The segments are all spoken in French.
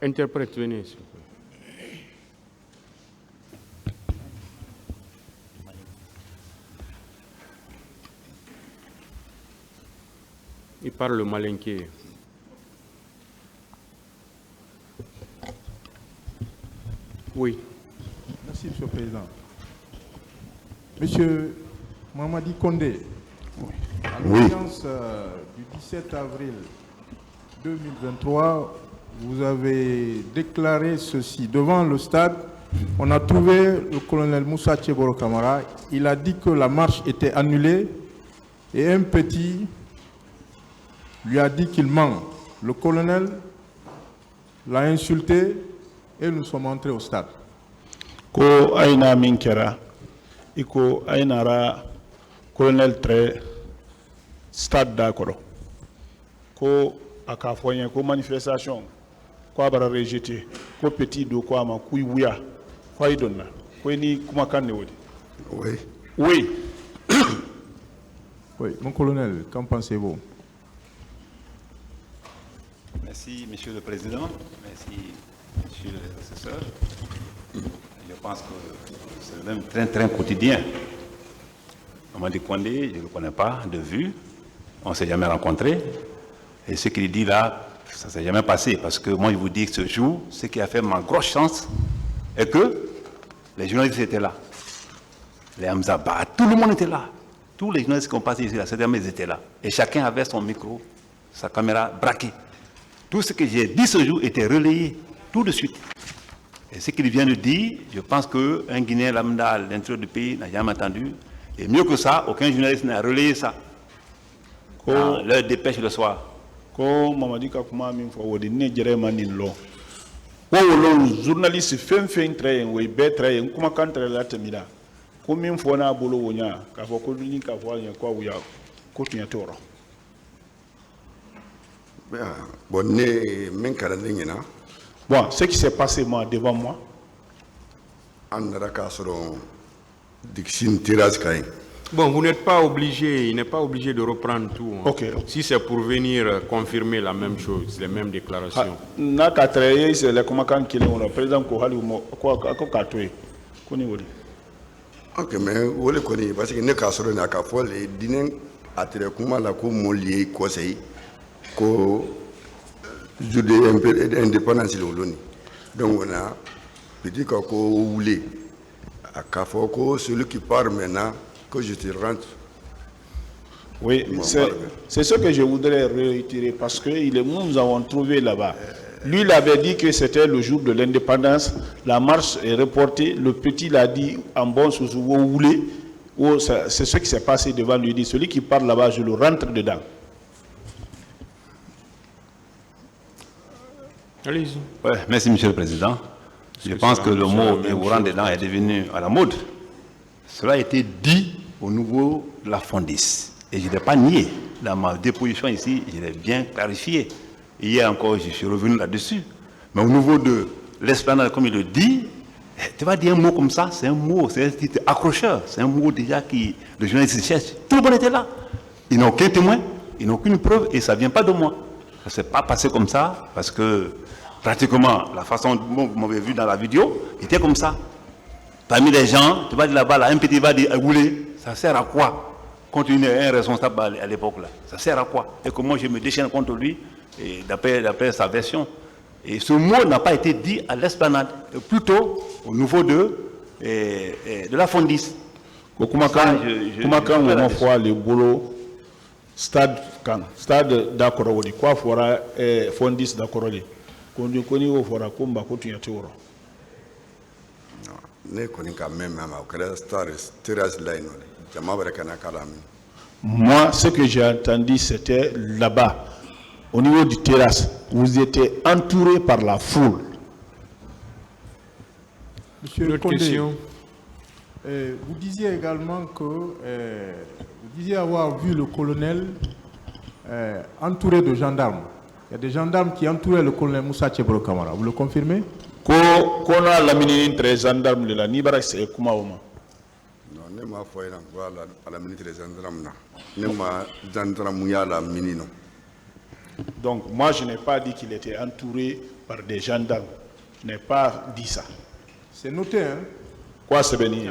Interprète, venez, s'il vous plaît. Il parle le malinqué. Oui. Merci, Monsieur le Président. Monsieur Mamadi Condé, à l'audience du 17 avril 2023, vous avez déclaré ceci. Devant le stade, on a trouvé le colonel Moussa Tcheboro Camara. Il a dit que la marche était annulée et un petit lui a dit qu'il ment. Le colonel l'a insulté et nous sommes entrés au stade. Ko aina minkera iko aina ra colonel très stade d'accord ko akafonye ko manifestation ko bara rejeté ko petit do ko ama ku wuya ko idonna ko ni kuma kan ne wodi. Oui. Oui. Oui, mon colonel, qu'en pensez-vous? Merci, Monsieur le Président. Merci, Monsieur l'assesseur. Je pense que c'est même très quotidien. Mamadi Condé, je ne le connais pas de vue. On ne s'est jamais rencontrés. Et ce qu'il dit là, ça ne s'est jamais passé. Parce que moi, je vous dis que ce jour, ce qui a fait ma grosse chance est que les journalistes étaient là. Les Hamzaba, tout le monde était là. Tous les journalistes qui ont passé ici, là, ils étaient là. Et chacun avait son micro, sa caméra braquée. Tout ce que j'ai dit ce jour était relayé tout de suite. Et ce qu'il vient de dire, je pense qu'un Guinéen lambda à l'intérieur du pays n'a jamais entendu. Et mieux que ça, aucun journaliste n'a relayé ça. Dans leur dépêche le soir. Ko Mamadi Kakuma min fo wodi ne jere manin lo. Wo journaliste fen très we be très kuma kan très la temida. Ko min fo na bolo wonya ka fo ko ni ka fo nya ko wuya ko tunya toro. Bon, bon, ce qui s'est passé moi, devant moi, bon, vous n'êtes pas obligé, il n'est pas obligé de reprendre tout. Hein. Okay. Si c'est pour venir confirmer la même chose, les mêmes déclarations. C'est le commandant qui est le président Kohali ou Kokatoué. Ok, mais vous le connaissez parce que nous avons un cas les dîners à Télécoma, la cour Molier, Conseil. Ko jude indépendance le loni donc on a dit ko voulait à Kafoko celui qui part maintenant que je te rentre. Oui, c'est ce que je voudrais réitérer parce que nous avons trouvé là-bas. Lui, il avait dit que c'était le jour de l'indépendance, la marche est reportée, le petit l'a dit en bon sous vous voulez, c'est ce qui s'est passé devant lui. Il dit celui qui part là-bas, je le rentre dedans. Allez-y. Ouais, merci, Monsieur le Président. Je pense que le mot « vous rentre dedans » est devenu à la mode. Cela a été dit au niveau de la Fondis. Et je ne l'ai pas nié. Dans ma déposition ici, je l'ai bien clarifié. Hier encore, je suis revenu là-dessus. Mais au niveau de l'esplanade, comme il le dit, tu vas dire un mot comme ça, c'est un mot, c'est un titre accrocheur. C'est un mot déjà qui le journaliste cherche. Tout le monde était là. Ils n'ont aucun témoin, ils n'ont aucune preuve et ça ne vient pas de moi. Ça ne s'est pas passé comme ça parce que pratiquement, la façon dont vous m'avez vu dans la vidéo était comme ça. Parmi les gens, tu vas dire là-bas, là, un petit va dire, ça sert à quoi? Continuer un responsable à l'époque là. Ça sert à quoi? Et comment je me déchaîne contre lui, d'après sa version. Et ce mot n'a pas été dit à l'esplanade, plutôt au niveau de la Fondis. Comment quand on voit le boulot, stade d'accord, quoi fera Fondis d'accord? Non, ne connais quand même moi, ce que j'ai entendu, c'était là-bas, au niveau du terrasse. Vous étiez entouré par la foule. Monsieur Condé, vous disiez également que vous disiez avoir vu le colonel entouré de gendarmes. Il y a des gendarmes qui entouraient le colonel Moussa Tcheboro Camara. Vous le confirmez? Qu'on a la ministre des gendarmes de la Nibara, c'est comment? Non, je ne sais pas la ministre des gendarmes. Je ne sais pas la ministre. Donc moi, je n'ai pas dit qu'il était entouré par des gendarmes. Je n'ai pas dit ça. C'est noté, hein? Quoi, c'est béni?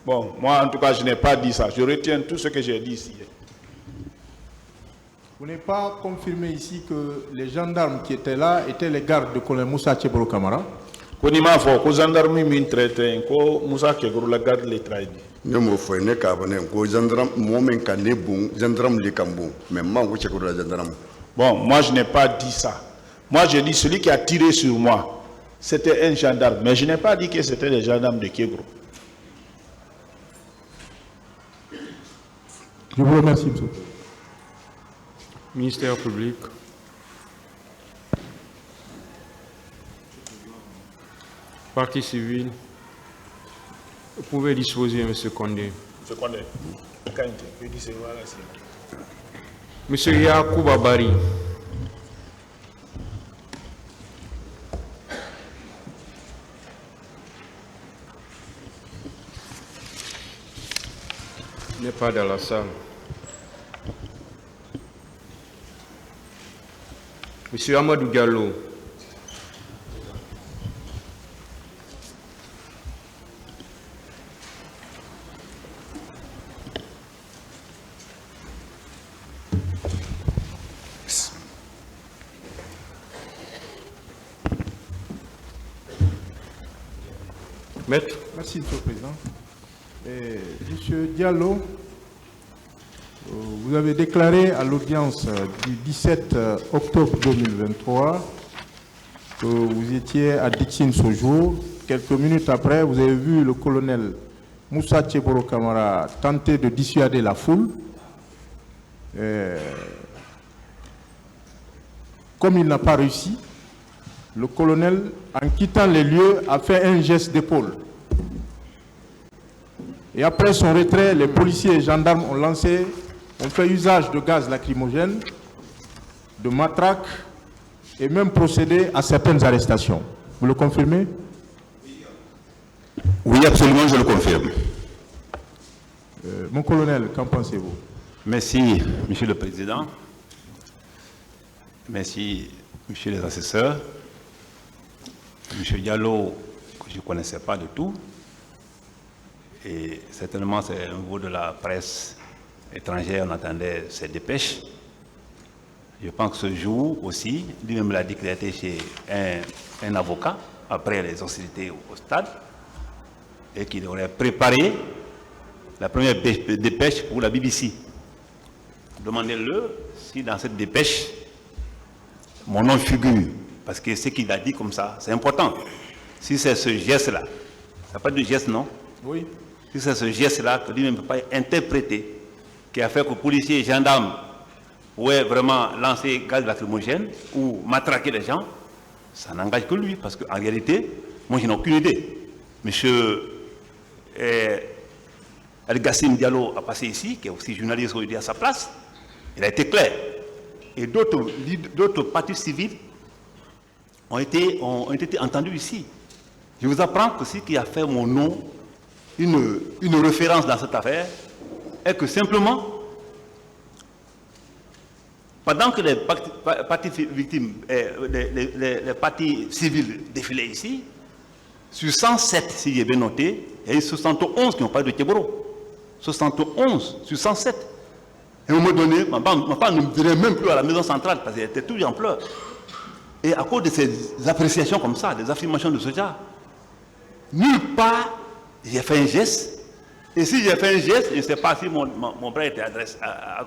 Bon, moi, en tout cas, je n'ai pas dit ça. Je retiens tout ce que j'ai dit ici. Vous n'avez pas confirmé ici que les gendarmes qui étaient là étaient les gardes de colonel Moussa Tcheboro Camara? Konima fo ko gendarme min traité ko Moussa Kegoro la garde les traité. Ne mo fo ne ka bane ko gendarme mo men ka ne bon gendarme le kambo mais mango Kegoro la gendarme. Bon, moi je n'ai pas dit ça. Moi j'ai dit celui qui a tiré sur moi, c'était un gendarme, mais je n'ai pas dit que c'était les gendarmes de Kegoro. Je vous remercie, monsieur. Ministère public. Partie civile. Vous pouvez disposer, M. Condé. M. Condé, M. Yacoub Abari. Il n'est pas dans la salle. Monsieur Amadou Diallo. Maître. Merci, Monsieur le Président. Monsieur Diallo, vous avez déclaré à l'audience du 17 octobre 2023 que vous étiez à Dixine ce jour. Quelques minutes après, vous avez vu le colonel Moussa Tcheboro Camara tenter de dissuader la foule. Comme il n'a pas réussi, le colonel, en quittant les lieux, a fait un geste d'épaule. Et après son retrait, les policiers et gendarmes ont fait usage de gaz lacrymogène, de matraques et même procédé à certaines arrestations. Vous le confirmez? Oui, absolument, je le confirme. Mon colonel, qu'en pensez-vous? Merci, Monsieur le Président. Merci, Monsieur les assesseurs. Monsieur Diallo, que je ne connaissais pas du tout. Et certainement, c'est au niveau de la presse étrangère, on attendait ces dépêches. Je pense que ce jour aussi, lui-même l'a dit qu'il était chez un avocat, après les hostilités au stade, et qu'il aurait préparé la première dépêche pour la BBC. Demandez-le si dans cette dépêche, mon nom figure, parce que ce qu'il a dit comme ça, c'est important. Si c'est ce geste-là, ça n'a pas de geste, non? Oui. Si c'est ce geste-là que lui-même ne peut pas interpréter, qui a fait que policiers et gendarmes pouvaient vraiment lancer gaz lacrymogène ou matraquer les gens, ça n'engage que lui, parce qu'en réalité, moi je n'ai aucune idée. Monsieur El Gassim Diallo a passé ici, qui est aussi journaliste aujourd'hui à sa place, il a été clair. Et d'autres partis civils ont été entendus ici. Je vous apprends que ce qui a fait mon nom une référence dans cette affaire est que simplement, pendant que les partis victimes, les partis civils défilaient ici, sur 107, si j'ai bien noté, il y a eu 71 qui ont parlé de Tcheboro. 71 sur 107. Et à un moment donné, ma femme ne me dirait même plus à la maison centrale parce qu'elle était toujours en pleurs. Et à cause de ces appréciations comme ça, des affirmations de ce genre, nulle part j'ai fait un geste. Et si j'ai fait un geste, je ne sais pas si mon bras était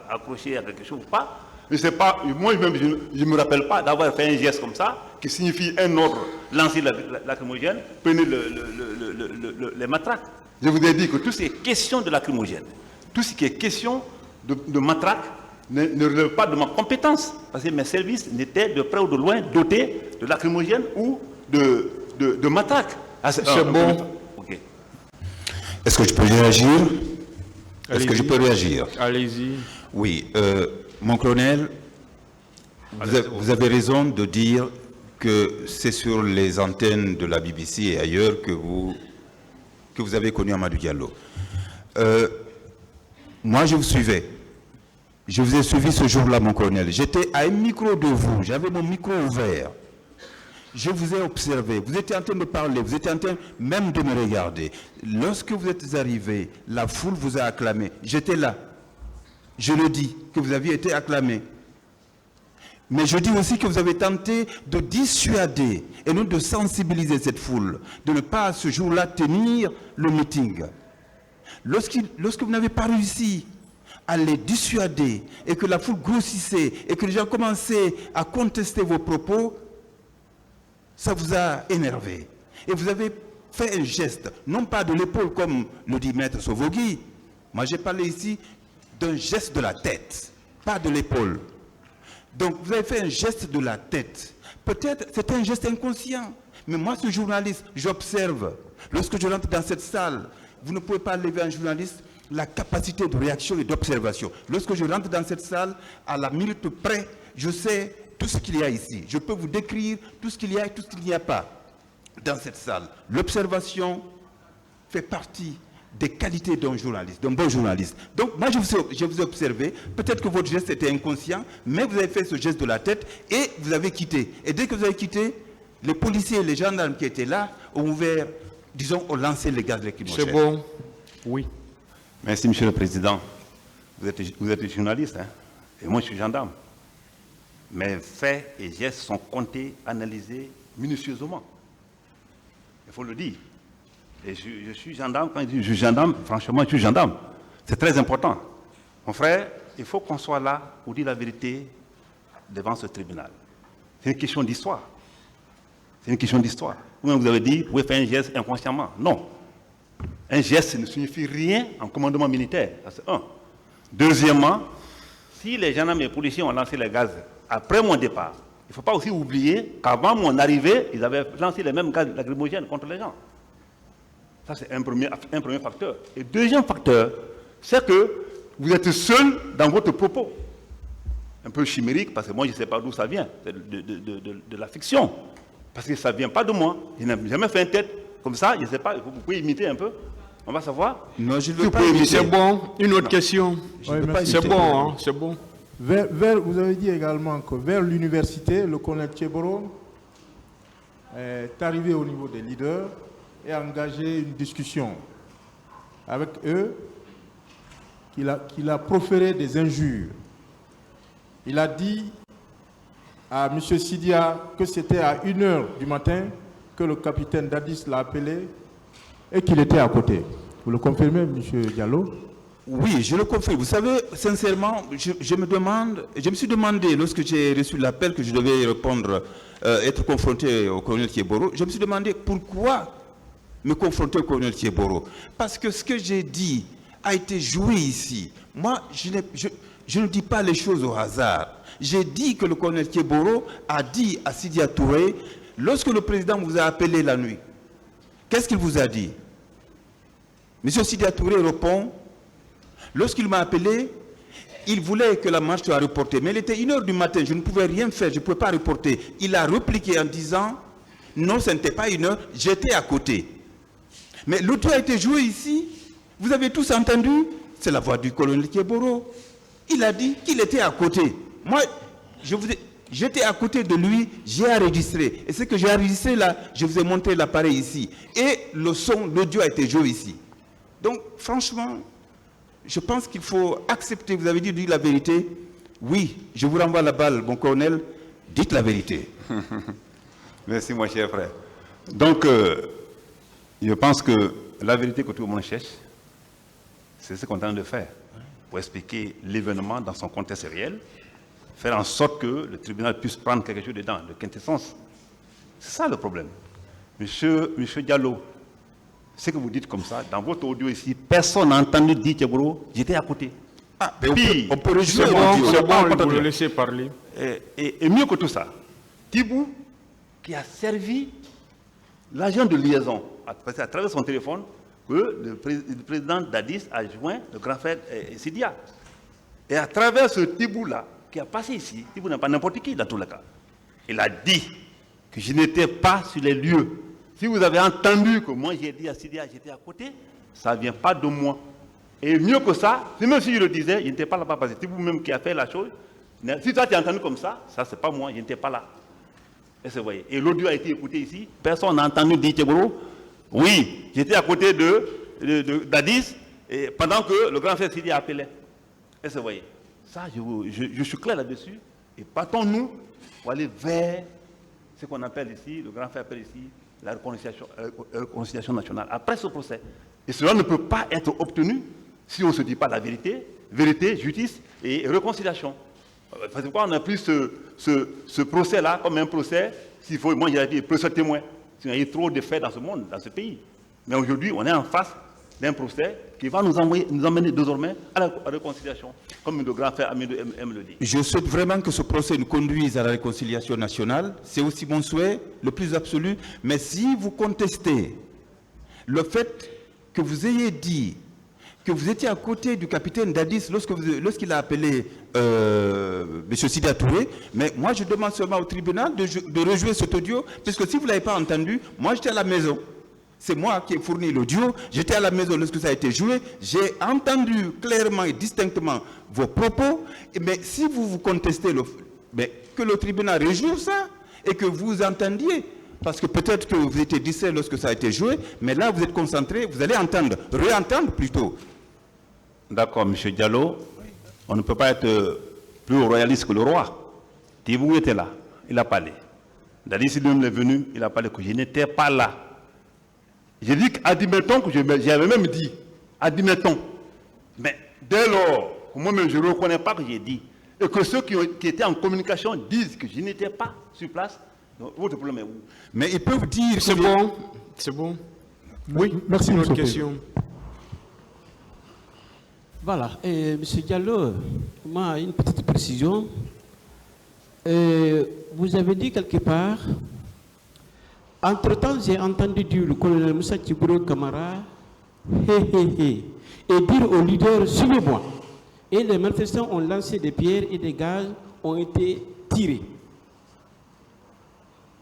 accroché à quelque chose ou pas. Je ne sais pas, moi-même, je ne me rappelle pas d'avoir fait un geste comme ça, qui signifie un ordre, lancer la lacrymogène, prenez les matraques. Je vous ai dit que tout ce qui est question de lacrymogène, tout ce qui est question de matraque, ne relève pas de ma compétence, parce que mes services n'étaient de près ou de loin dotés de lacrymogène ou de matraque. C'est bon. Ok. Est-ce que je peux réagir? Est-ce que je peux réagir? Allez-y. Oui. Mon colonel, vous avez raison de dire que c'est sur les antennes de la BBC et ailleurs que vous avez connu Amadou Diallo. Moi, je vous suivais Je vous ai suivi ce jour-là, mon colonel. J'étais à un micro de vous, j'avais mon micro ouvert. Je vous ai observé, vous étiez en train de parler, vous étiez en train même de me regarder. Lorsque vous êtes arrivé, la foule vous a acclamé. J'étais là. Je le dis, que vous aviez été acclamé. Mais je dis aussi que vous avez tenté de dissuader et non de sensibiliser cette foule, de ne pas à ce jour-là tenir le meeting. Lorsque vous n'avez pas réussi à les dissuader et que la foule grossissait et que les gens commençaient à contester vos propos, ça vous a énervé. Et vous avez fait un geste, non pas de l'épaule comme le dit Maître Sovogui. Moi j'ai parlé ici d'un geste de la tête, pas de l'épaule. Donc vous avez fait un geste de la tête. Peut-être c'est un geste inconscient. Mais moi, ce journaliste, j'observe. Lorsque je rentre dans cette salle, vous ne pouvez pas lever un journaliste la capacité de réaction et d'observation. Lorsque je rentre dans cette salle, à la minute près, je sais tout ce qu'il y a ici. Je peux vous décrire tout ce qu'il y a et tout ce qu'il n'y a pas dans cette salle. L'observation fait partie des qualités d'un journaliste, d'un bon journaliste. Donc, moi, je vous ai observé. Peut-être que votre geste était inconscient, mais vous avez fait ce geste de la tête et vous avez quitté. Et dès que vous avez quitté, les policiers et les gendarmes qui étaient là ont ouvert, disons, ont lancé les gaz lacrymogènes. C'est bon. Oui. Merci, Monsieur le Président. Vous êtes journaliste, hein, et moi, je suis gendarme. Mes faits et gestes sont comptés, analysés minutieusement. Il faut le dire. Et je suis gendarme, quand je dis je suis gendarme, franchement, je suis gendarme. C'est très important. Mon frère, il faut qu'on soit là pour dire la vérité devant ce tribunal. C'est une question d'histoire. C'est une question d'histoire. Vous avez dit, vous pouvez faire un geste inconsciemment. Non. Un geste ne signifie rien en commandement militaire. Ça, c'est un. Deuxièmement, si les gendarmes et les policiers ont lancé les gaz après mon départ, il ne faut pas aussi oublier qu'avant mon arrivée, ils avaient lancé les mêmes gaz lacrymogènes contre les gens. Ça, c'est un premier facteur. Et deuxième facteur, c'est que vous êtes seul dans votre propos. Un peu chimérique, parce que moi, je ne sais pas d'où ça vient, de la fiction. Parce que ça ne vient pas de moi. Je n'ai jamais fait une tête comme ça, je ne sais pas, vous pouvez imiter un peu. On va savoir. Non, je ne veux pas imiter. C'est bon. Une autre question. C'est bon, hein, c'est bon. Vous avez dit également que vers l'université, le colonel Tcheboro est arrivé au niveau des leaders et a engagé une discussion avec eux, qu'il a proféré des injures. Il a dit à M. Sidia que c'était à 1h du matin que le capitaine Dadis l'a appelé et qu'il était à côté. Vous le confirmez, M. Diallo? Oui, je le confirme. Vous savez, sincèrement, je me suis demandé, lorsque j'ai reçu l'appel que je devais répondre, être confronté au colonel Tcheboro, je me suis demandé pourquoi me confronter au colonel Tcheboro. Parce que ce que j'ai dit a été joué ici. Moi, je ne dis pas les choses au hasard. J'ai dit que le colonel Tcheboro a dit à Sidia Touré, lorsque le président vous a appelé la nuit, qu'est-ce qu'il vous a dit? Monsieur Sidia Touré répond, lorsqu'il m'a appelé, il voulait que la marche soit reportée. Mais il était 1h du matin, je ne pouvais rien faire, je ne pouvais pas reporter. Il a répliqué en disant, non, ce n'était pas 1h, j'étais à côté. Mais l'audio a été joué ici, vous avez tous entendu, c'est la voix du colonel Tcheboro. Il a dit qu'il était à côté. Moi, j'étais à côté de lui, j'ai enregistré. Et ce que j'ai enregistré là, je vous ai montré l'appareil ici. Et le son, l'audio a été joué ici. Donc, franchement, je pense qu'il faut accepter, vous avez dit la vérité. Oui, je vous renvoie la balle, mon colonel, dites la vérité. Merci, mon cher frère. Donc, je pense que la vérité que tout le monde cherche, c'est ce qu'on est en train de faire. Pour expliquer l'événement dans son contexte réel, faire en sorte que le tribunal puisse prendre quelque chose dedans, de quintessence. C'est ça le problème. Monsieur Diallo, ce que vous dites comme ça, dans votre audio ici, personne n'a entendu dire Tcheboro, j'étais à côté. Ah, Puis, on peut rejouer C'est l'audio. bon, vous le laissez parler. Et mieux que tout ça, Tibou, qui a servi l'agent de liaison, à travers son téléphone, que le président Dadis a joint le grand frère Sidia. Et à travers ce Tibou-là, qui a passé ici, Tibou n'est pas n'importe qui dans tous les cas, il a dit que je n'étais pas sur les lieux. Si vous avez entendu que moi j'ai dit à Sidia, j'étais à côté, ça ne vient pas de moi. Et mieux que ça, même si je le disais, je n'étais pas là-bas parce que c'est vous-même qui a fait la chose. Si toi tu as entendu comme ça c'est pas moi, je n'étais pas là. Et l'audio a été écouté ici, personne n'a entendu dire Tchéboro. Oui, j'étais à côté d'Addis pendant que le grand frère Sidi appelait. Est-ce que vous voyez? Ça, je suis clair là-dessus. Et partons-nous pour aller vers ce qu'on appelle ici, le grand frère appelle ici, la réconciliation nationale. Après ce procès. Et cela ne peut pas être obtenu si on ne se dit pas la vérité, justice et réconciliation. Parce que on a pris ce procès-là comme un procès, s'il faut, moi j'ai dit, procès témoin. Il y a eu trop de faits dans ce monde, dans ce pays. Mais aujourd'hui, on est en face d'un procès qui va nous emmener désormais à la réconciliation, comme le grand frère Amidou aime le dire. Je souhaite vraiment que ce procès nous conduise à la réconciliation nationale. C'est aussi mon souhait, le plus absolu. Mais si vous contestez le fait que vous ayez dit que vous étiez à côté du capitaine Dadis lorsqu'il a appelé M. Sida Touré, mais moi je demande seulement au tribunal de rejouer cet audio, puisque si vous ne l'avez pas entendu, moi j'étais à la maison. C'est moi qui ai fourni l'audio, j'étais à la maison lorsque ça a été joué, j'ai entendu clairement et distinctement vos propos, mais si vous contestez, que le tribunal rejoue ça et que vous entendiez, parce que peut-être que vous étiez distrait lorsque ça a été joué, mais là vous êtes concentré, vous allez entendre, réentendre plutôt. D'accord, M. Diallo, on ne peut pas être plus royaliste que le roi. Tibou était là, il a parlé. Dadis lui-même est venu, il a parlé que je n'étais pas là. J'ai dit admettons que j'avais même dit, admettons. Mais dès lors, moi-même je ne reconnais pas que j'ai dit, et que ceux qui étaient en communication disent que je n'étais pas sur place, donc, votre problème est où? Mais ils peuvent dire... C'est bon, c'est bon. Oui, merci, une autre monsieur. question. Voilà, Monsieur Diallo, moi, une petite précision. Vous avez dit quelque part, entre-temps, j'ai entendu dire le colonel Moussa Tchiboro Kamara, et dire aux leaders, suivez-moi. Et les manifestants ont lancé des pierres et des gaz ont été tirés.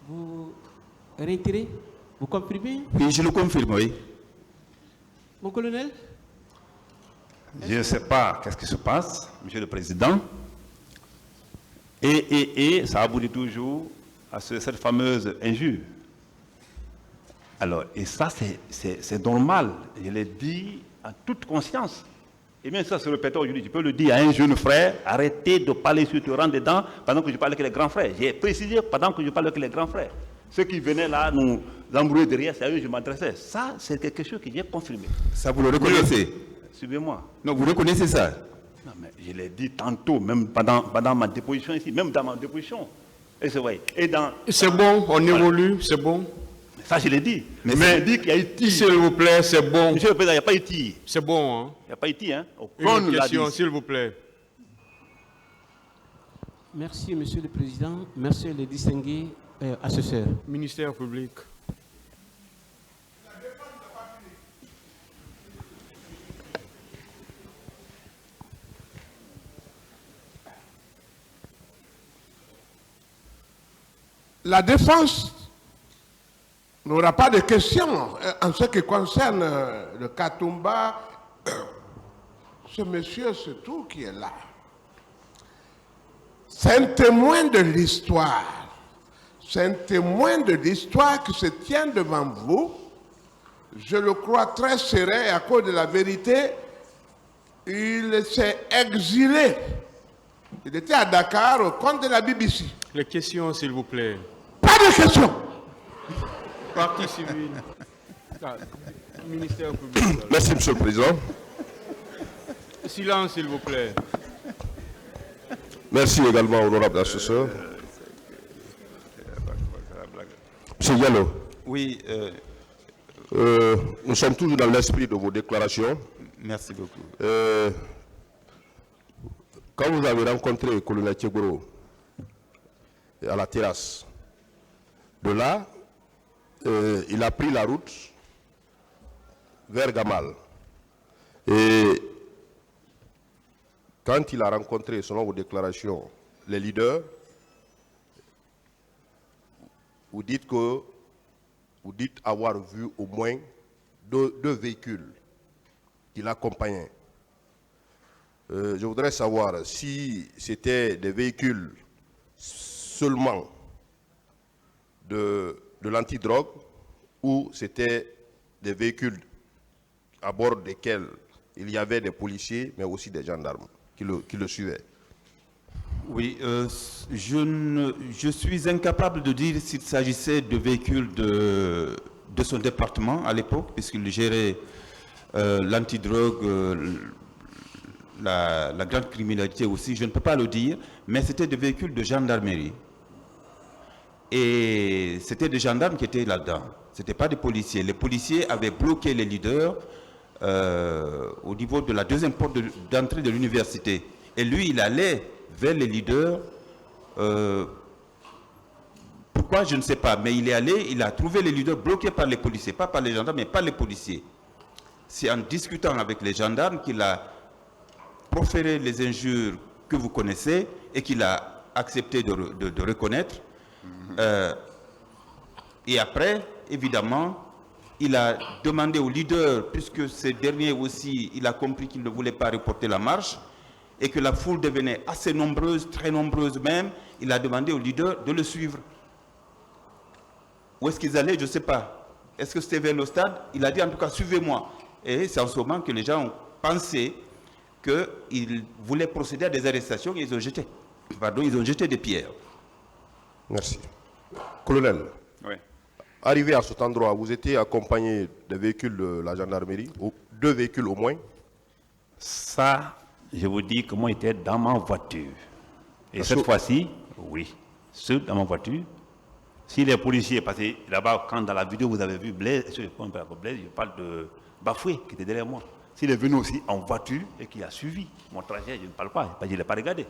Vous retirez? Vous confirmez? Oui, je le confirme, oui. Mon colonel? Je ne sais pas qu'est-ce qui se passe, Monsieur le Président. Et ça aboutit toujours à cette fameuse injure. Alors, et ça, c'est normal. Je l'ai dit en toute conscience. Et bien ça se répète aujourd'hui. Tu peux le dire à un jeune frère, arrêtez de parler sur te rendre dedans pendant que je parle avec les grands frères. J'ai précisé pendant que je parle avec les grands frères. Ceux qui venaient là nous embrouiller derrière, c'est à eux que je m'adressais. Ça, c'est quelque chose que j'ai confirmé. Ça, vous le reconnaissez? Suivez-moi. Non, vous reconnaissez ça? Non, mais je l'ai dit tantôt, même pendant ma déposition ici, même dans ma déposition. Et c'est vrai. C'est bon, on évolue, c'est bon. Ça, je l'ai dit. Mais dit qu'il y a eu tir. S'il vous plaît, c'est bon. Monsieur le Président, il n'y a pas eu tir. C'est bon, hein. Il n'y a pas eu tir, hein. Une question, s'il vous plaît. Merci, Monsieur le Président. Merci, les distingués assesseurs. Ministère public. La défense n'aura pas de questions en ce qui concerne le Katumba. Ce monsieur, c'est tout qui est là. C'est un témoin de l'histoire. C'est un témoin de l'histoire qui se tient devant vous. Je le crois très serein à cause de la vérité. Il s'est exilé. Il était à Dakar au compte de la BBC. Les questions, s'il vous plaît. Pas de questions. Partie civile. Ministère public. Merci, Monsieur le Président. Silence, s'il vous plaît. Merci également, honorable assesseur. Monsieur Diallo. Oui. Nous sommes toujours dans l'esprit de vos déclarations. Merci beaucoup. Quand vous avez rencontré le colonel Tchéboro à la terrasse, de là, il a pris la route vers Gamal. Et quand il a rencontré, selon vos déclarations, les leaders, vous dites avoir vu au moins deux véhicules qui l'accompagnaient. Je voudrais savoir si c'était des véhicules seulement de l'antidrogue ou c'était des véhicules à bord desquels il y avait des policiers mais aussi des gendarmes qui le suivaient. Oui, je suis incapable de dire s'il s'agissait de véhicules de son département à l'époque, puisqu'il gérait l'antidrogue, la grande criminalité aussi, je ne peux pas le dire, mais c'était des véhicules de gendarmerie. Et c'était des gendarmes qui étaient là-dedans, ce n'étaient pas des policiers. Les policiers avaient bloqué les leaders au niveau de la deuxième porte d'entrée de l'université. Et lui, il allait vers les leaders. Pourquoi, je ne sais pas, mais il est allé, il a trouvé les leaders bloqués par les policiers, pas par les gendarmes, mais par les policiers. C'est en discutant avec les gendarmes qu'il a proféré les injures que vous connaissez et qu'il a accepté de reconnaître. Et après, évidemment, il a demandé aux leaders, puisque ces derniers aussi, il a compris qu'il ne voulait pas reporter la marche et que la foule devenait assez nombreuse, très nombreuse même, il a demandé aux leaders de le suivre. Où est-ce qu'ils allaient? Je ne sais pas. Est-ce que c'était vers le stade? Il a dit en tout cas, suivez-moi. Et c'est en ce moment que les gens ont pensé qu'il voulait procéder à des arrestations et ils ont jeté des pierres. Merci. Colonel, Oui. arrivé à cet endroit, vous étiez accompagné de véhicules de la gendarmerie, ou 2 véhicules au moins. Ça, je vous dis que moi, j'étais dans ma voiture. Et cette fois-ci, oui, seul dans ma voiture. Si les policiers, parce que là-bas, quand dans la vidéo vous avez vu Blaise, je parle de Bafoué qui était derrière moi. S'il est venu aussi en voiture et qui a suivi mon trajet, je ne parle pas, je ne l'ai pas regardé.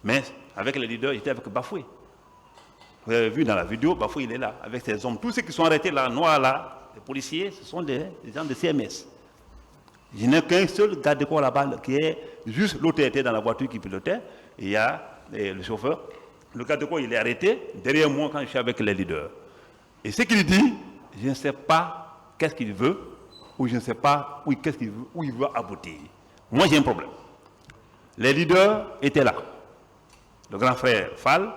Mais avec les leaders, j'étais avec Bafoué. Vous avez vu dans la vidéo, Bafoué, il est là, avec ses hommes. Tous ceux qui sont arrêtés là, noirs là, les policiers, ce sont des gens de CMS. Je n'ai qu'un seul garde corps là-bas qui est juste l'autre était dans la voiture qui pilotait. Et il y a le chauffeur. Le garde corps, il est arrêté derrière moi quand je suis avec les leaders. Et ce qu'il dit, je ne sais pas qu'est-ce qu'il veut, ou je ne sais pas où il veut aboutir. Moi, j'ai un problème. Les leaders étaient là. Le grand frère Fall,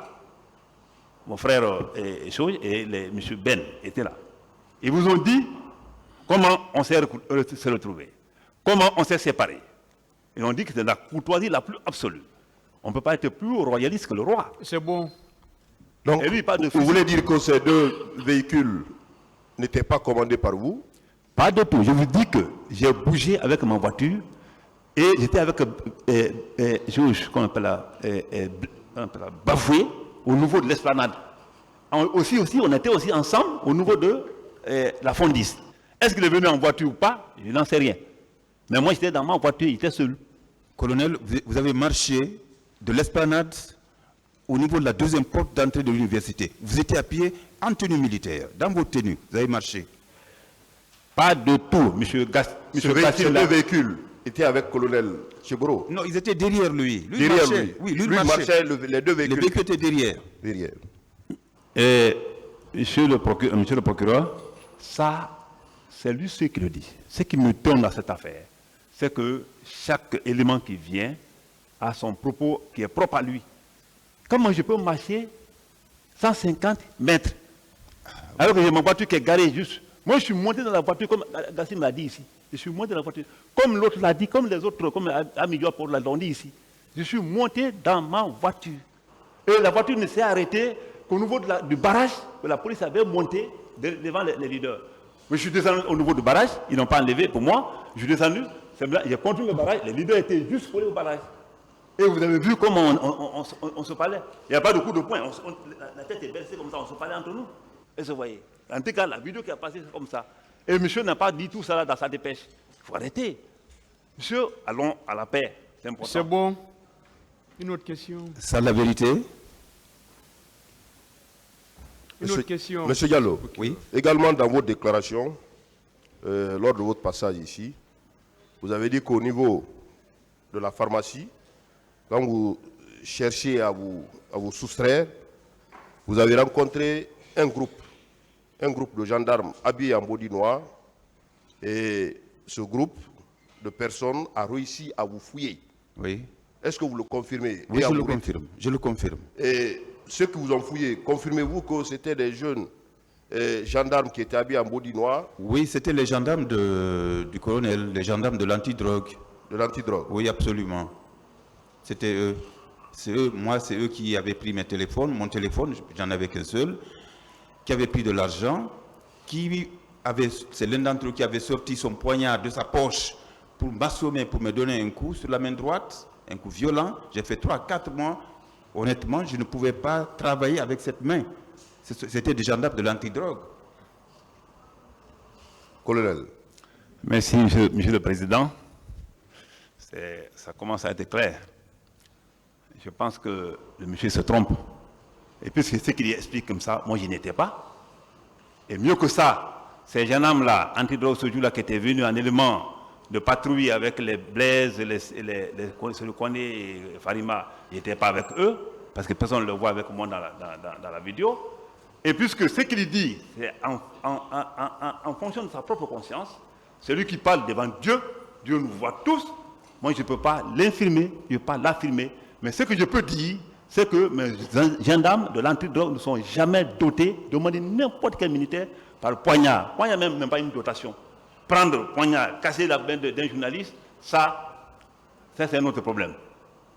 mon frère et M. Ben étaient là. Ils vous ont dit comment on s'est retrouvés, comment on s'est séparés. Ils ont dit que c'est la courtoisie la plus absolue. On ne peut pas être plus royaliste que le roi. C'est bon. Donc, Et lui, pas de vous voulez dire que ces 2 véhicules n'étaient pas commandés par vous? Pas du tout. Je vous dis que j'ai bougé avec ma voiture et j'étais avec qu'on appelle Bafoué au niveau de l'esplanade. Aussi, on était aussi ensemble au niveau de la Fondiste. Est-ce qu'il est venu en voiture ou pas? Je n'en sais rien. Mais moi, j'étais dans ma voiture, j'étais seul. Colonel, vous avez marché de l'esplanade au niveau de la deuxième porte d'entrée de l'université. Vous étiez à pied en tenue militaire, dans votre tenue. Vous avez marché. Pas de tout, monsieur Gas. Ces 2 véhicules étaient avec colonel Cheboro. Non, ils étaient derrière lui. Derrière marchait. lui. Oui, lui marchait. marchait, les 2 véhicules. Les véhicules étaient derrière. Derrière. Et monsieur le procureur, ça, c'est lui ce qui le dit. Ce qui me tourne dans cette affaire, c'est que chaque élément qui vient a son propos qui est propre à lui. Comment je peux marcher 150 mètres alors que j'ai ma voiture qui est garée juste? Moi, je suis monté dans la voiture, comme Gassim l'a dit ici. Je suis monté dans la voiture, comme l'autre l'a dit, comme les autres, comme Amigua pour l'ont dit ici. Je suis monté dans ma voiture. Et la voiture ne s'est arrêtée qu'au niveau du barrage que la police avait monté devant les leaders. Mais je suis descendu au niveau du barrage, ils n'ont pas enlevé pour moi. Je suis descendu, j'ai continué le barrage, les leaders étaient juste collés au barrage. Et vous avez vu comment on se parlait. Il n'y a pas de coup de poing, la tête est baissée comme ça, on se parlait entre nous. Et vous voyez. En tout cas, la vidéo qui a passé, c'est comme ça. Et monsieur n'a pas dit tout ça là dans sa dépêche. Il faut arrêter. Monsieur, allons à la paix. C'est important. C'est bon. Une autre question. C'est la vérité. Une autre question. Monsieur Diallo, Oui. également dans votre déclaration, lors de votre passage ici, vous avez dit qu'au niveau de la pharmacie, quand vous cherchiez à vous soustraire, vous avez rencontré un groupe de gendarmes habillés en body noir, et ce groupe de personnes a réussi à vous fouiller. Oui. Est-ce que vous le confirmez? Oui, Et je le confirme. Je le confirme. Et ceux qui vous ont fouillé, confirmez-vous que c'était des jeunes gendarmes qui étaient habillés en body noir? Oui, c'était les gendarmes du colonel, les gendarmes de l'antidrogue. De l'antidrogue? Oui, absolument. C'était eux. C'est eux, moi, c'est eux qui avaient pris mon téléphone, j'en avais qu'un seul, qui avaient pris de l'argent, c'est l'un d'entre eux qui avait sorti son poignard de sa poche pour m'assommer, pour me donner un coup sur la main droite, un coup violent. J'ai fait 3-4 mois. Honnêtement, je ne pouvais pas travailler avec cette main. C'était des gendarmes de l'antidrogue. Colonel. Merci, Monsieur le Président. Ça commence à être clair. Je pense que le monsieur se trompe. Et puisque ce qu'il explique comme ça, moi je n'étais pas. Et mieux que ça, ces gendarmes-là, antidrogue ce jour-là, qui étaient venus en élément de patrouille avec les Blaise, le Koné et Farima, ils n'étaient pas avec eux, parce que personne ne le voit avec moi dans la vidéo. Et puisque ce qu'il dit, c'est en fonction de sa propre conscience, c'est lui qui parle devant Dieu, Dieu nous voit tous. Moi je ne peux pas l'infirmer, je ne peux pas l'affirmer. Mais ce que je peux dire, c'est que mes gendarmes de l'antidrogue ne sont jamais dotés. Demandez n'importe quel militaire par poignard. Poignard même pas une dotation. Prendre poignard, casser la main d'un journaliste, ça c'est notre problème.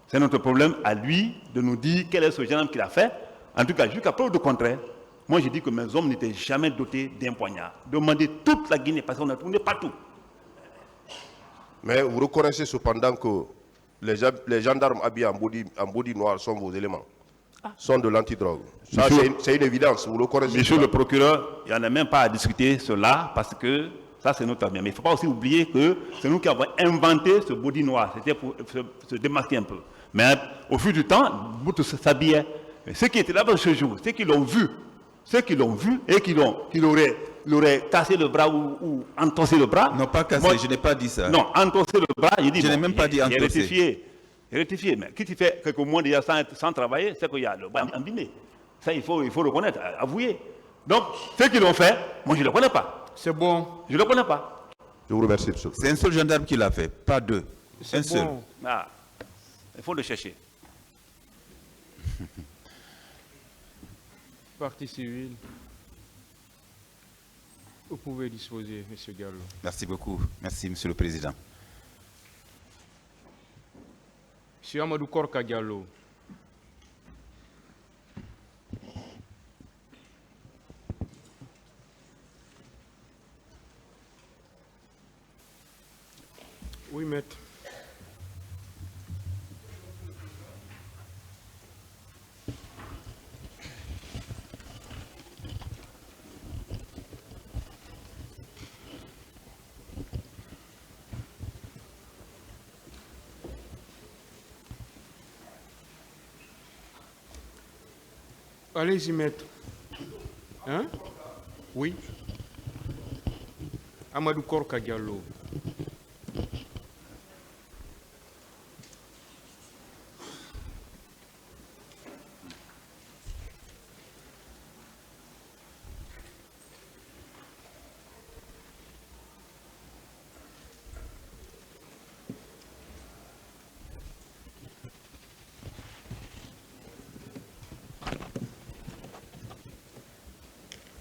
C'est notre problème à lui de nous dire quel est ce gendarme qu'il a fait. En tout cas, jusqu'à preuve du contraire, moi je dis que mes hommes n'étaient jamais dotés d'un poignard. Demandez toute la Guinée, parce qu'on a tourné partout. Mais vous reconnaissez cependant que les gendarmes habillés en body noir sont vos éléments, sont de l'antidrogue. Ça, c'est une évidence, vous le connaissez. Monsieur le procureur, il n'y en a même pas à discuter cela, parce que ça c'est notre bien. Mais il ne faut pas aussi oublier que c'est nous qui avons inventé ce body noir. C'était pour se démasquer un peu. Mais au fil du temps, Boutou s'habillait. Ceux qui étaient là-bas ce jour, ceux qui l'ont vu et qui l'auraient cassé le bras ou entossé le bras. Non, pas cassé, je n'ai pas dit ça. Non, entossé le bras, je n'ai même pas dit entossé. Rectifié. Mais qui fait quelques mois déjà sans travailler, c'est qu'il y a le bras abîmé. Ça, il faut reconnaître, avouer. Donc, ceux qui l'ont fait, moi je ne le connais pas. C'est bon. Je ne le connais pas. Je vous remercie, monsieur. C'est un seul gendarme qui l'a fait, pas deux. Un seul. Ah, il faut le chercher. Partie civile. Vous pouvez disposer, M. Gallo. Merci beaucoup. Merci, Monsieur le Président. M. Amadou Korka Gallo. Oui, maître. Allez-y, maître. Hein? Oui. Amadou Korka Diallo.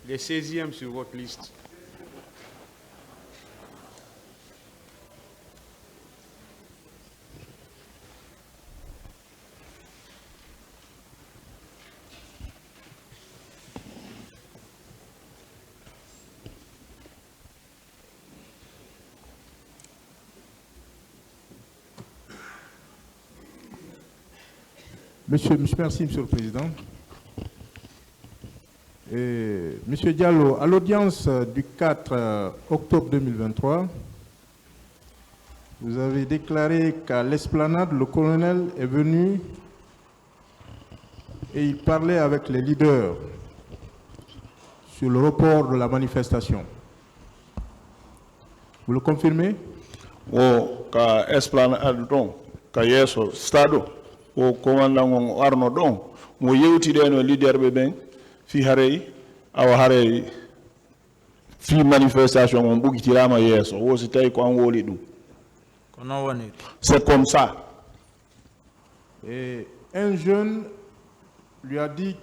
Les 16e sur votre liste. Merci, Monsieur le Président. Monsieur Diallo, à l'audience du 4 octobre 2023, vous avez déclaré qu'à l'esplanade, le colonel est venu et il parlait avec les leaders sur le report de la manifestation. Vous le confirmez? O ka esplanade don ka yeso stado o commandant Arno don mo yewtide no leader be ben fi harey awa harey fi manifestation on bugitirama yeso wo si tay ko an woli dum kono woni c'est comme ça Et un jeune lui a dit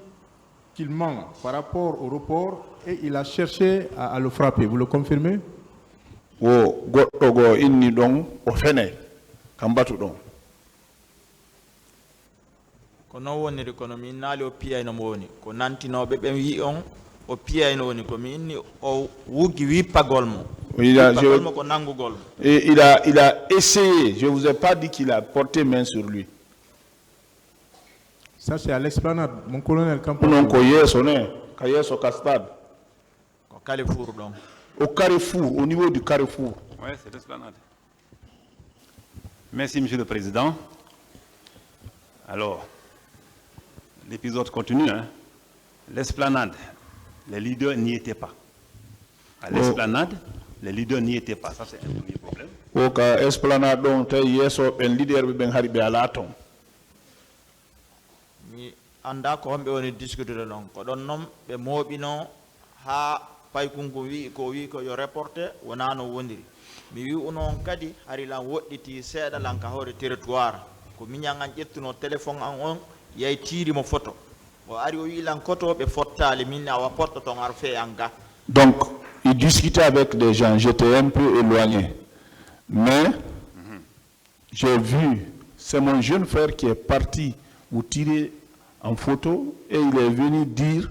qu'il ment par rapport au report et il a cherché à le frapper. Vous le confirmez? Wo goɗɗo go inni ɗon o fene kam batu ɗon. Ko non woniri kono mi naali o piyayno mo woni ko nantinoɓe ɓe wi on o piyayno woni ko mi inni o wuggi wippagol mo wippagol mo ko nangugol mo. Et il a essayé, je ne vous ai pas dit qu'il a porté main sur lui. Ça c'est à l'esplanade, mon colonel Non, ko yeso ne, ka yeso ka stade. Ko Carrefour donc. Au Carrefour, au niveau du Carrefour. Oui, c'est l'esplanade. Merci, Monsieur le Président. Alors, l'épisode continue. Hein. L'esplanade, les leaders n'y étaient pas. À l'esplanade, les leaders n'y étaient pas. Ça, c'est un premier problème. Au cas esplanade, donc, yeso ben leader ben haribe alaton. Mi anda ko homɓe woni discutude ɗon ko ɗon noon ɓe mooɓino ha paykunko wi ko yo reporté wona no wondiri mi wi unon kadi hari lan woɗɗiti seeɗa lan ka hawre territoire ko miñan an ƴettuno téléphone an on yay tiirimo photo o ari o wi lan koto ɓe fottali min awa porta ton ar fe an ga. Donc il discutait avec des gens, j'étais un peu éloigné mais j'ai vu, c'est mon jeune frère qui est parti vous tirer en photo et il est venu dire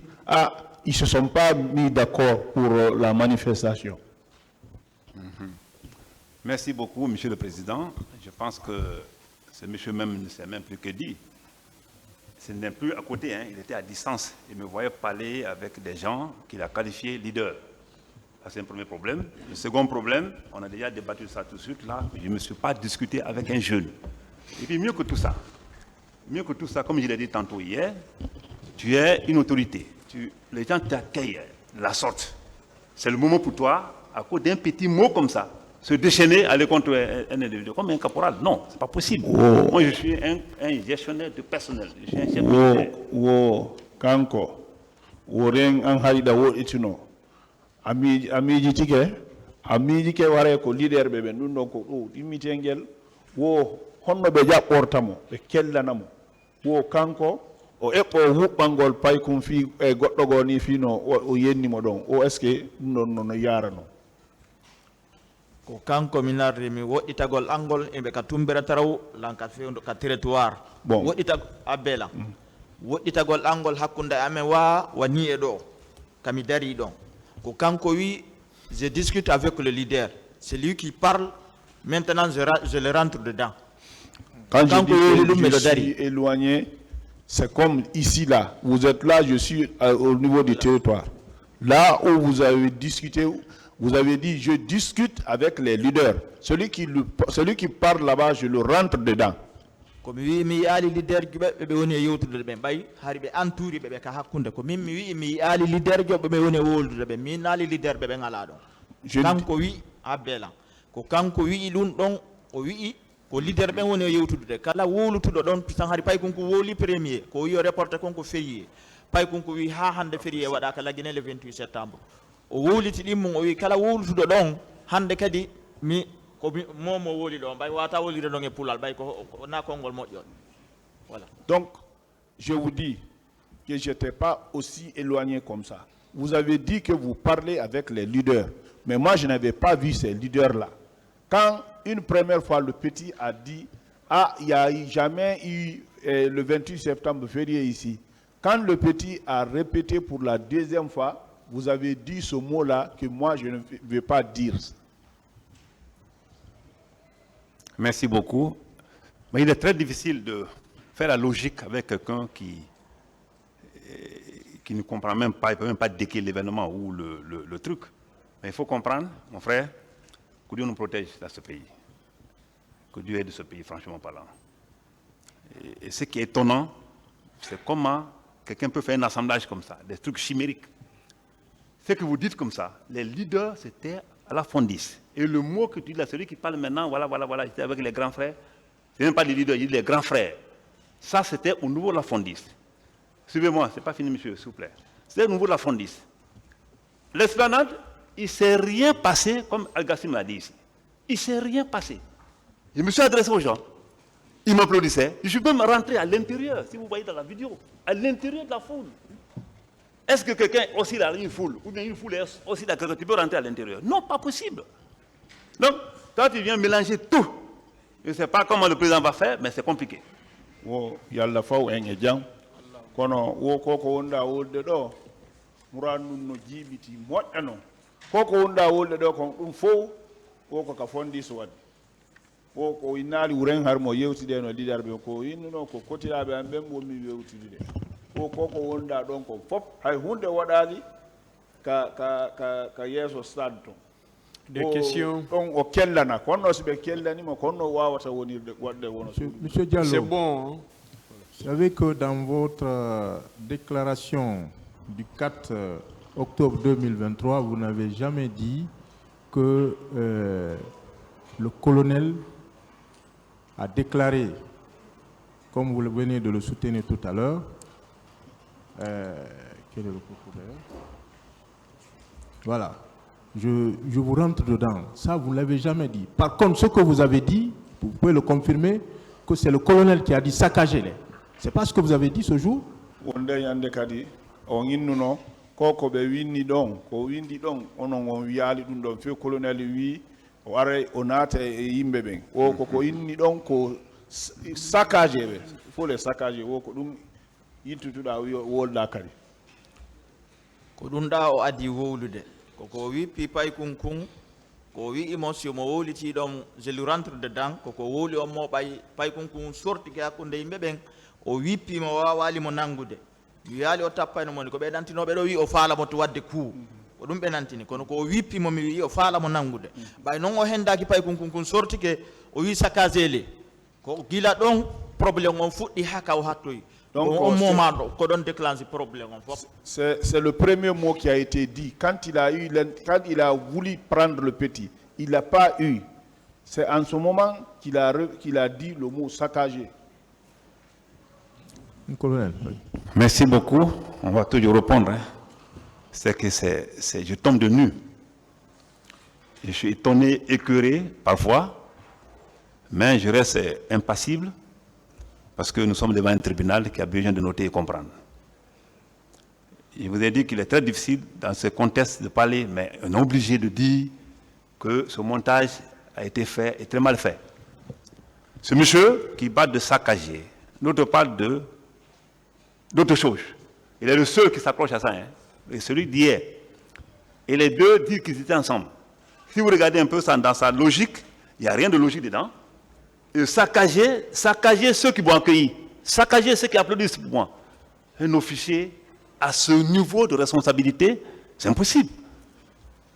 ils ne se sont pas mis d'accord pour la manifestation. Merci beaucoup, Monsieur le Président. Je pense que ce monsieur même ne sait même plus que dire. Ce n'est plus à côté, hein. Il était à distance. Il me voyait parler avec des gens qu'il a qualifiés leaders. Ça, c'est un premier problème. Le second problème, on a déjà débattu ça tout de suite, là. Je ne me suis pas discuté avec un jeune. Et puis mieux que tout ça, comme je l'ai dit tantôt hier, tu es une autorité. Les gens t'accueillent de la sorte. C'est le moment pour toi, à cause d'un petit mot comme ça, se déchaîner, aller contre un individu, comme un caporal. Non, ce n'est pas possible. Oh. Moi, je suis un gestionnaire de personnel. Je suis un chef militaire. Kanko, ren an harida wo itino. Amiji tike ware ko leader bebe nundo ko dimitengel wo honno be jabortamo be kellanamo wo kanko o eppo wubbangol paykum fi e goddo go ni fino o yennimo don o est ce que non yarano ko kanko mi narri mi woɗɗitagol angol e ka tumbira taraw lanka fewndo ka territoire bon woɗɗita abbela woɗɗitagol angol hakkunde amen wani e ɗo kami dari ɗon ko kanko wi je discute avec le leader c'est lui qui parle maintenant je le rentre dedans. Quand je dis que je suis éloigné, c'est comme ici, là. Vous êtes là, je suis au niveau du territoire. Là où vous avez discuté, vous avez dit, je discute avec les leaders. Celui qui parle là-bas, je le rentre dedans. Comme oui, mi ali leader be woni yewtude be bay hari be anturi be ka hakkunde ko min mi wi mi ali leader be woni woldude be min ali leader be ngala don kanko wi abela ko kanko wi dun don o wi ko leader be woni yewtude kala wolutudo don tan hari pay konko woli premier ko wi reporter konko ferié pay konko wi ha hande ferié wada ka lagine le 28 septembre o woliti dimmo o wi kala wolutudo don hande kadi mi ko momo woli don bay wata woli don e pulal bay ko na kongol modjon. Voilà. Donc je vous dis que je n'étais pas aussi éloigné comme ça. Vous avez dit que vous parlez avec les leaders, mais moi je n'avais pas vu ces leaders là. Quand une première fois le petit a dit il n'y a jamais eu le 28 septembre férié ici, quand le petit a répété pour la deuxième fois, vous avez dit ce mot là que moi je ne vais pas dire. Merci beaucoup. Mais il est très difficile de faire la logique avec quelqu'un qui ne comprend même pas, il ne peut même pas décrire l'événement ou le truc. Mais il faut comprendre, mon frère, que Dieu nous protège dans ce pays. Que Dieu aide ce pays, franchement parlant. Et ce qui est étonnant, c'est comment quelqu'un peut faire un assemblage comme ça, des trucs chimériques. Ce que vous dites comme ça, les leaders, c'était à la fondisse. Et le mot que tu dis là, celui qui parle maintenant, voilà, j'étais avec les grands frères. Ce n'est même pas les leaders, il dit les grands frères. Ça, c'était au niveau de la fondisse. Suivez-moi, ce n'est pas fini, monsieur, s'il vous plaît. C'était au niveau de la fondisse. L'esplanade, il ne s'est rien passé, comme Al-Gassim l'a dit ici. Il ne s'est rien passé. Je me suis adressé aux gens. il m'applaudissait. Je suis même rentré à l'intérieur, si vous voyez dans la vidéo, à l'intérieur de la foule. Est-ce que quelqu'un aussi dans une foule, ou bien une foule est aussi dans quelqu'un, tu peux rentrer à l'intérieur? Non, pas possible. Donc, toi, tu viens mélanger tout. Je ne sais pas comment le président va faire, mais c'est compliqué. Yalla faw en e jam kono wo koko wonda wolde ɗo muranum no jiibiti moƴƴano koko wonda wolde ɗo kon ɗum fof woko ka fondi so waɗi wo ko innaali wuren har mo yewtide no lidarɓe ko innuno ko kotiraɓe an ɓen wonmi wewtidide wo koko wonda ɗon kon fof hay hunde waɗali ka yeeso stade ton des questions. Monsieur Diallo, c'est bon. Hein? Vous savez que dans votre déclaration du 4 octobre 2023, vous n'avez jamais dit que le colonel a déclaré, comme vous venez de le soutenir tout à l'heure, quel est le propos d'ailleurs? Voilà. Je vous rentre dedans. Ça, vous ne l'avez jamais dit. Par contre, ce que vous avez dit, vous pouvez le confirmer, que c'est le colonel qui a dit saccager les. C'est pas ce que vous avez dit ce jour? Ko wi pipay kunkun ko wi émotion mo woliti ɗon je lui rentre dedans koko woli on mo pay kunkun sorti ke hakkunde yimɓe ɓen o wippi mo wawali mo nangude mi yaali o tappayno moni ko ɓe nantinoɓe ɗo wi o faala mo to wadde kuu ko ɗum ɓe nantini kono ko wippi mo mi wi o faala mo nangude ɓay noon o hendaki pay kunkun kun sorti ke o wi saccagele ko gila ɗon probléme on fuɗɗi ha kaw hattoyi. Donc, c'est le premier mot qui a été dit. Quand il a voulu prendre le petit, il n'a pas eu. C'est en ce moment qu'il a dit le mot saccagé. Merci beaucoup. On va toujours répondre. Hein. C'est que je tombe de nu. Je suis étonné, écœuré parfois, mais je reste impassible. Parce que nous sommes devant un tribunal qui a besoin de noter et comprendre. Je vous ai dit qu'il est très difficile dans ce contexte de parler, mais on est obligé de dire que ce montage a été fait et très mal fait. Ce monsieur qui parle de saccager, l'autre parle d'autre chose. Il est le seul qui s'accroche à ça, hein, et celui d'hier. Et les deux disent qu'ils étaient ensemble. Si vous regardez un peu ça dans sa logique, il n'y a rien de logique dedans. Et saccager ceux qui vont accueillir, saccager ceux qui applaudissent pour moi. Un officier à ce niveau de responsabilité, c'est impossible.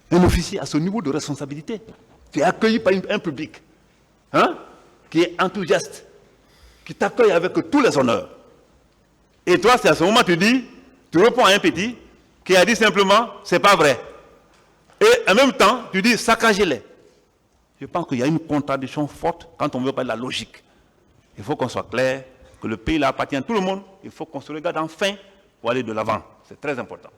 Un officier à ce niveau de responsabilité, qui est accueilli par un public, hein, qui est enthousiaste, qui t'accueille avec tous les honneurs. Et toi, c'est à ce moment que tu réponds à un petit qui a dit simplement, c'est pas vrai. Et en même temps, tu dis, saccagez-les. Je pense qu'il y a une contradiction forte quand on veut parler de la logique. Il faut qu'on soit clair, que le pays là appartient à tout le monde. Il faut qu'on se regarde enfin pour aller de l'avant. C'est très important.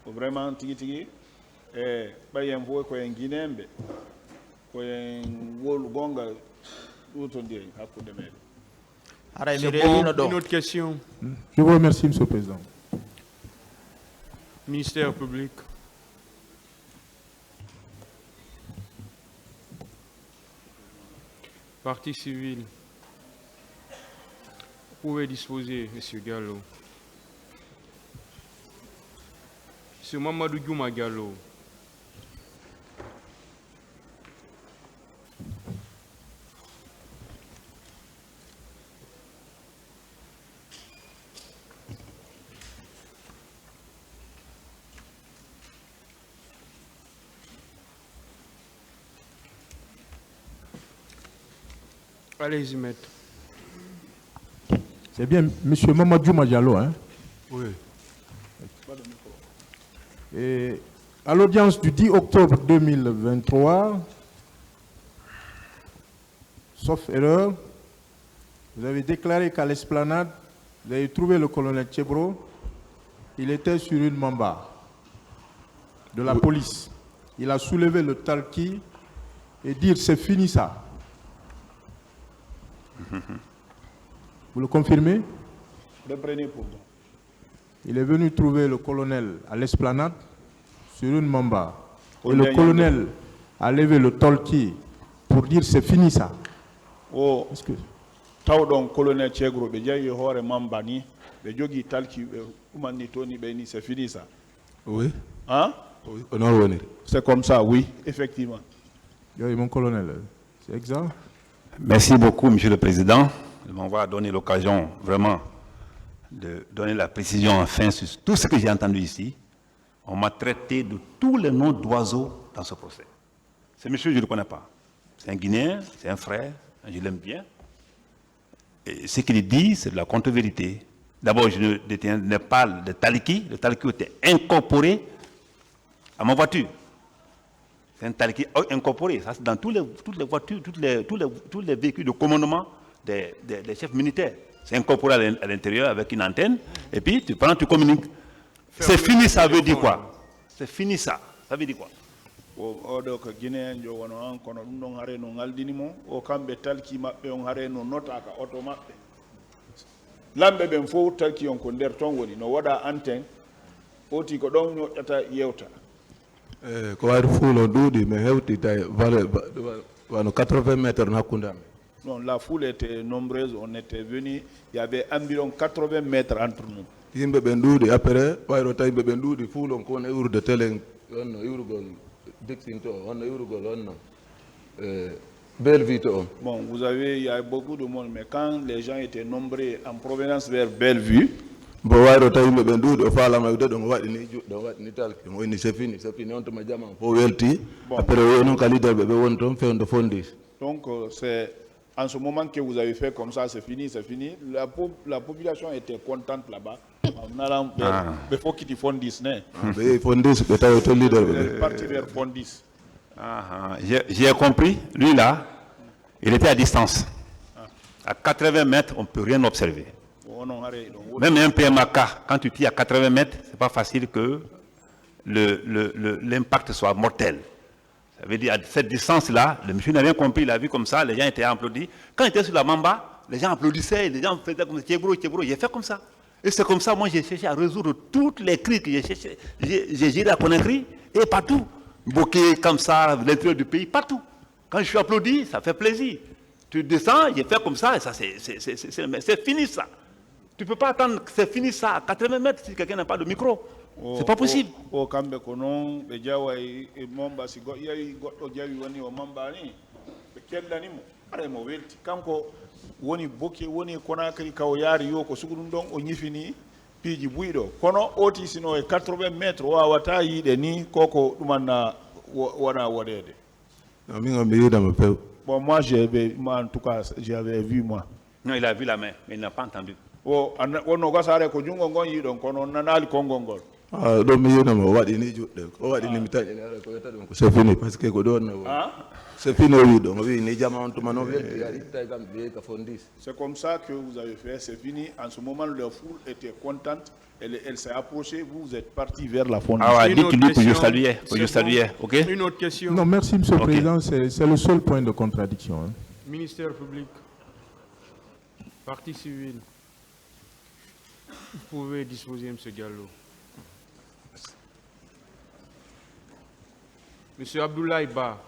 Vraiment bayen fo ko en guinembe ko en wolu gonga ɗutondi hakkude meɗen. Une autre question. Je vous remercie, Monsieur le Président. Ministère public. Partie civile. Vous pouvez disposer, Monsieur Gallo. Monsieur Mamadou Djouma Gallo. Allez-y, maître. C'est bien, Monsieur Mamadou Diallo, hein? Oui. Et à l'audience du 10 octobre 2023, sauf erreur, vous avez déclaré qu'à l'esplanade, vous avez trouvé le colonel Tchebro. Il était sur une mamba de la police. Il a soulevé le talqui et dire c'est fini ça. Vous le confirmez? Reprenez pour moi. Il est venu trouver le colonel à l'esplanade sur une mamba. Et le colonel a levé le talqui pour dire c'est fini ça. Oh, Est-ce que... Taudon colonel Tchegro, Bejayi Hore Mambani, Bejogi Talki, Umani Tony Beni, c'est fini ça. Oui. Hein? Oui. On a revenir. C'est comme ça, oui, effectivement. Oui, mon colonel, c'est exact. Merci beaucoup, Monsieur le Président, de m'avoir donné l'occasion vraiment de donner la précision enfin sur tout ce que j'ai entendu ici. On m'a traité de tous les noms d'oiseaux dans ce procès. Ce monsieur, je ne le connais pas. C'est un Guinéen, c'est un frère, je l'aime bien. Et ce qu'il dit, c'est de la contre-vérité. D'abord, je ne détenais pas de taliki. Le taliki était incorporé à ma voiture. C'est un taliki incorporé. Ça, c'est dans toutes les voitures, tous les véhicules de commandement des chefs militaires. C'est incorporé à l'intérieur avec une antenne. Et puis, tu prends, tu communiques. C'est fini, ça veut dire quoi? C'est fini, ça. Ça veut dire quoi? O do ko Guinéen jo wono an kono dum don hare no ngaldini mo o kambe talki mabbe on hare no notaka auto mabbe lambe ben fo talki on ko der ton woni no wada antenne oti ko don nyota yewta Ko wari fuulo duudi mi hewti tay wano 80 métres hakkundame. Non, la foule était nombreuse, on était venus, il y avait environ 80 mètres entre nous. Yimɓe ɓe duudi après wayro tawi ɓe duudi fuulon ko woni iwrude télé onno iwrugol Dixin to onno iwrugol onno Bellevue to on. Bon, vous avez, il y a beaucoup de monde, mais quand les gens étaient nombreux en provenance vers Bellevue, bo wayro tawi yimɓe ɓe duudi o faalama wiide ɗon waɗi ni juɗɗo waɗi ni talki o woni c'est fini on tuma jama fo welti après o noon ka leader ɓe woni toon fewde fondis. Donc c'est en ce moment que vous avez fait comme ça, c'est fini, c'est fini. La population était contente là-bas. Il faut qu'ils fondissent. Partir vers Fondis. J'ai compris. Lui là, il était à distance. À 80 mètres, on ne peut rien observer. Même un PMAK, quand tu tires à 80 mètres, ce n'est pas facile que l'impact soit mortel. Ça veut dire, à cette distance-là, le monsieur n'a rien compris, il a vu comme ça, les gens étaient applaudis. Quand il était sur la Mamba, les gens applaudissaient, les gens faisaient comme ça, Tchebro, j'ai fait comme ça. Et c'est comme ça, moi, j'ai cherché à résoudre toutes les cris que j'ai cherché. J'ai géré à Conakry, et partout. Boké, comme ça, l'intérieur du pays, partout. Quand je suis applaudi, ça fait plaisir. Tu descends, j'ai fait comme ça, et ça, c'est fini, ça. Tu ne peux pas attendre que c'est fini, ça, à 80 mètres, si quelqu'un n'a pas de micro. C'est pas possible. O kambe konon be jawai e momba si yayi goddo jawi woni o mamba ni be kellani mo are mo welti kanko woni bokke woni Conakry kaw yaari yo ko sugudum don o nyifini piiji buydo kono oti sino e 80 mètres wawata yide ni koko dumanna wana wodede. Bon, moi en tout cas j'avais vu moi. Non, il a vu la main mais il n'a pas entendu. O no gasare ko jungo ngon yidon kono nanali kongongol. ɗon mi yinamo o waɗi ni juɗɗe o waɗi ni mi taƴini ara ko wiyata ɗum ko c'est fini par ce que ko ɗon c'est fini o wi ɗon o wi ni jama on tuma noon welti a ittay kam ɓe ka fondis. C'est comme ça que vous avez fait, c'est fini. En ce moment, la foule était contente, elle s'est approchée, vous êtes parti vers la fondation. Ah ouais, dites-lui que je saluais, ok? Une autre question. Non, merci Monsieur le Président, c'est le seul point de contradiction. Hein. Ministère public, partie civile, vous pouvez disposer M. Diallo. Monsieur Abdoulaye Ba,